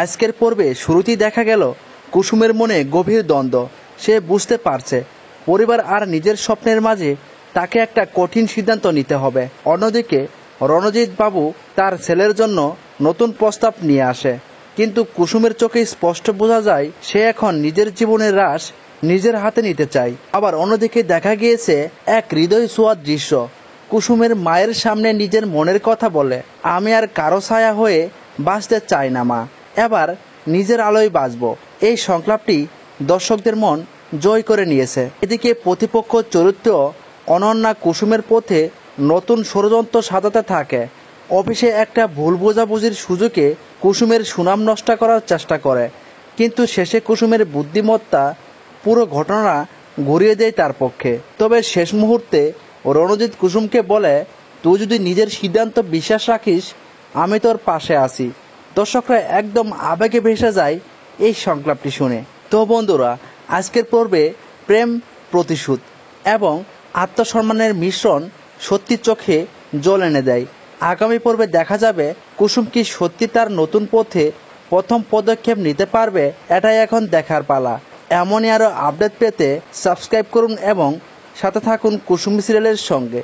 আজকের পর্বে শুরুতেই দেখা গেল কুসুমের মনে গভীর দ্বন্দ্ব। সে বুঝতে পারছে পরিবার আর নিজের স্বপ্নের মাঝে তাকে একটা কঠিন সিদ্ধান্ত নিতে হবে। অন্যদিকে রণজিৎ বাবু তার ছেলের জন্য নতুন প্রস্তাব নিয়ে আসে, কিন্তু কুসুমের চোখে স্পষ্ট বোঝা যায় সে এখন নিজের জীবনের রাশ নিজের হাতে নিতে চায়। আবার অন্যদিকে দেখা গিয়েছে এক হৃদয় ছোঁয়ার দৃশ্য। কুসুমের মায়ের সামনে নিজের মনের কথা বলে, আমি আর কারো ছায়া হয়ে বাঁচতে চাই না মা, এবার নিজের আলোয় বাঁচব। এই সংলাপটি দর্শকদের মন জয় করে নিয়েছে। এদিকে প্রতিপক্ষ চরিত্র অনন্যা কুসুমের পথে নতুন ষড়যন্ত্র সাজাতে থাকে। অফিসে একটা ভুল বোঝাবুঝির সুযোগে কুসুমের সুনাম নষ্ট করার চেষ্টা করে, কিন্তু শেষে কুসুমের বুদ্ধিমত্তা পুরো ঘটনা ঘুরিয়ে দেয় তার পক্ষে। তবে শেষ মুহূর্তে রণজিৎ কুসুমকে বলে, তুই যদি নিজের সিদ্ধান্ত বিশ্বাস রাখিস আমি তোর পাশে আছি। দর্শকরা একদম আবেগে ভেসে যায় এই সংলাপটি শুনে। তো বন্ধুরা, আজকের পর্বে প্রেম, প্রতিশোধ এবং আত্মসম্মানের মিশ্রণ সত্যি চোখে জল এনে দেয়। আগামী পর্বে দেখা যাবে কুসুম কি সত্যি তার নতুন পথে প্রথম পদক্ষেপ নিতে পারবে। এটাই এখন দেখার পালা। এমনই আরও আপডেট পেতে সাবস্ক্রাইব করুন এবং সাথে থাকুন কুসুম সিরিয়ালের সঙ্গে।